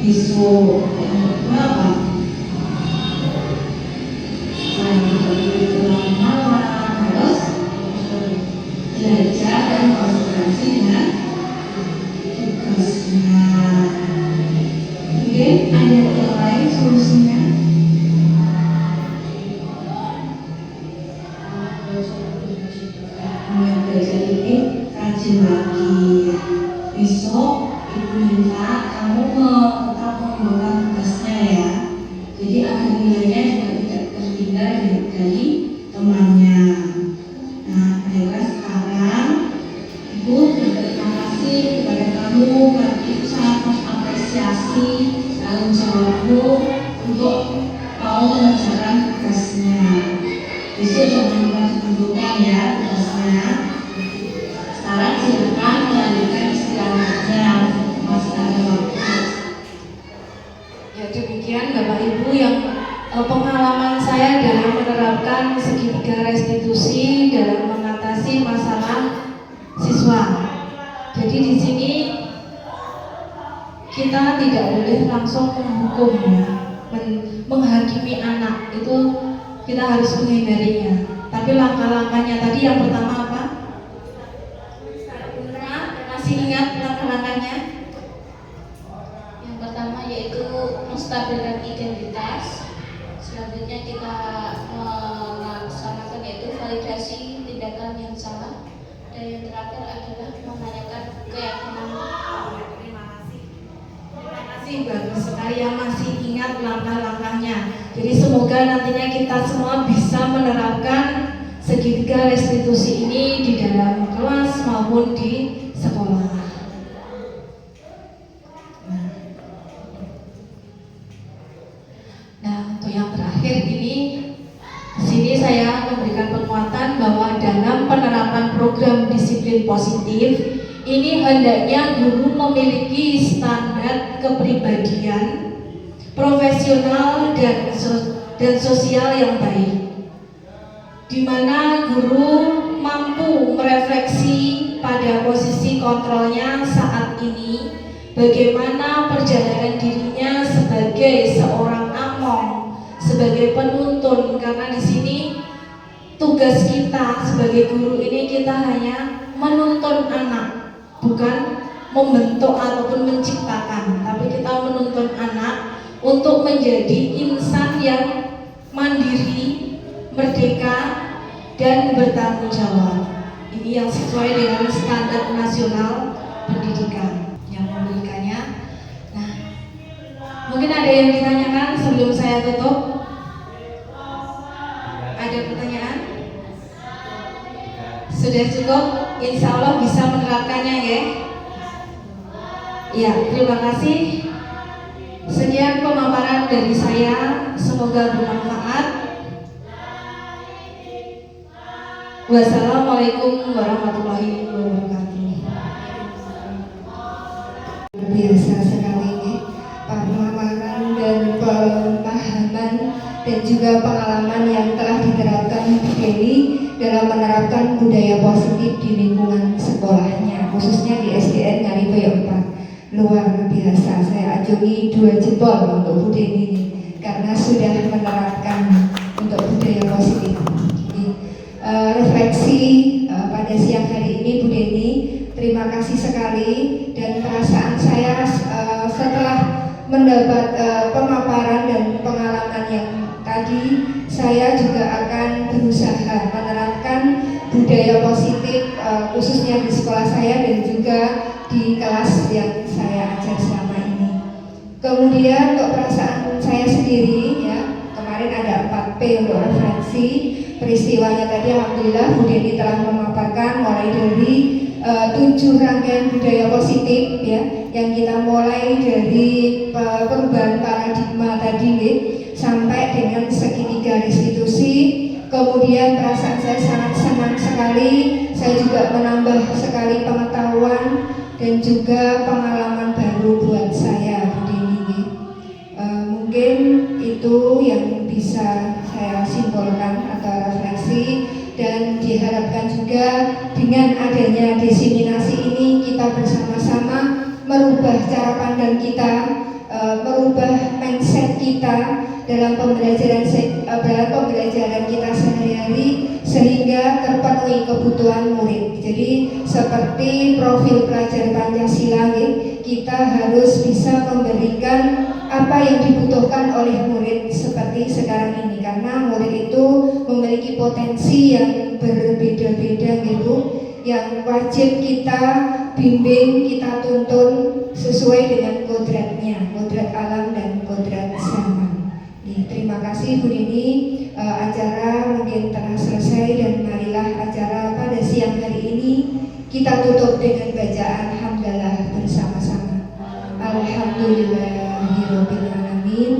bisu berapa? Pulang malam harus belajar dan konsentrasi dengan tugasnya. Mungkin ada yang lain solusinya? Belajar ini rajin lagi. Besok ibu minta kamu tetap mengumpulkan tugasnya ya. Jadi ada nilainya juga tidak tertinggal dari temannya. Nah, baiklah sekarang ibu berterima kasih kepada kamu karena ibu sangat mengapresiasi tanggung jawabmu untuk mau mengerjakan tugasnya. Besok jangan dibandingkan ya tugasnya. Sekarang silakan melanjutkan istirahatnya, masih ada waktu. Ya demikian Bapak Ibu yang pengalaman saya dalam menerapkan segitiga restitusi dalam mengatasi masalah siswa. Jadi di sini kita tidak boleh langsung menghukum ya, menghakimi anak itu kita harus menghindarinya. Tapi langkah-langkahnya tadi yang pertama apa? Masih ingat langkah-langkahnya? Yang pertama yaitu menstabilkan identitas. Selanjutnya kita melaksanakan yaitu validasi tindakan yang salah. Dan yang terakhir adalah menanyakan keyakinan. Terima kasih, bagus sekali yang masih ingat langkah-langkahnya. Jadi semoga nantinya kita semua bisa menerapkan segitiga restitusi ini di dalam kelas maupun di sekolah. Nah, untuk yang terakhir ini, di sini saya memberikan penguatan bahwa dalam penerapan program disiplin positif ini hendaknya guru memiliki standar kepribadian, profesional dan sosial yang baik, di mana guru mampu merefleksi pada posisi kontrolnya saat ini, bagaimana perjalanan dirinya sebagai seorang among, sebagai penuntun, karena di sini tugas kita sebagai guru ini kita hanya menuntun anak, bukan membentuk ataupun menciptakan, tapi kita menuntun anak untuk menjadi insan yang mandiri, merdeka, dan bertanggung jawab. Ini yang sesuai dengan standar nasional pendidikan yang memberikannya. Nah, mungkin ada yang ditanyakan sebelum saya tutup? Ada pertanyaan? Sudah cukup? Insya Allah bisa menerapkannya ya. Ya, terima kasih. Sekian pemaparan dari saya, semoga bermanfaat. Wassalamualaikum warahmatullahi wabarakatuh. Biasa sekali ini pemaparan dan pemahaman dan juga pengalaman yang telah diterapkan Bu Dewi dalam menerapkan budaya positif di lingkungan sekolahnya, khususnya di SDN Ngariboyo 4. Luar biasa, saya ajungi 2 jempol untuk Bu Dewi ini karena sudah menerapkan untuk budaya positif. Refleksi pada siang hari ini Bu Deni, terima kasih sekali, dan perasaan saya setelah mendapat pemaparan dan pengalaman yang tadi, saya juga akan berusaha menerapkan budaya positif khususnya di sekolah saya dan juga di kelas yang saya ajar selama ini. Kemudian untuk perasaan saya sendiri ya, kemarin ada 4P untuk refleksi. Peristiwanya tadi alhamdulillah Bu Deni telah memaparkan mulai dari 7 rangkaian budaya positif ya, yang kita mulai dari perubahan paradigma tadi sampai dengan segitiga restitusi. Kemudian perasaan saya sangat senang sekali, saya juga menambah sekali pengetahuan dan juga pengalaman baru buat saya Bu Deni. Mungkin itu yang bisa saya simpulkan atau refleksi, dan diharapkan juga dengan adanya diseminasi ini kita bersama-sama merubah cara pandang kita merubah mindset kita dalam pembelajaran kita sehari-hari sehingga terpenuhi kebutuhan murid. Jadi seperti profil pelajar Pancasila, kita harus bisa memberikan apa yang dibutuhkan oleh murid seperti sekarang ini, karena murid itu memiliki potensi yang berbeda-beda gitu, yang wajib kita bimbing, kita tuntun sesuai dengan kodratnya, kodrat alam dan kodrat zaman. Terima kasih Bu Nini, acara mungkin telah selesai dan marilah acara pada siang hari ini kita tutup dengan bacaan hamdalah bersama-sama. Alhamdulillahirabbil alamin.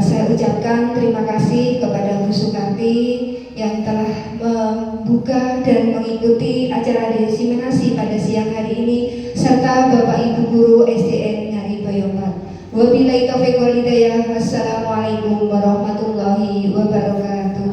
Saya ucapkan terima kasih kepada Bu Sukarti yang telah membuka dan mengikuti acara diseminasi pada siang hari ini, serta Bapak Ibu Guru SDN Ngari Bayompat. Wabillahi taufiq wal hidayah. Wassalamualaikum warahmatullahi wabarakatuh.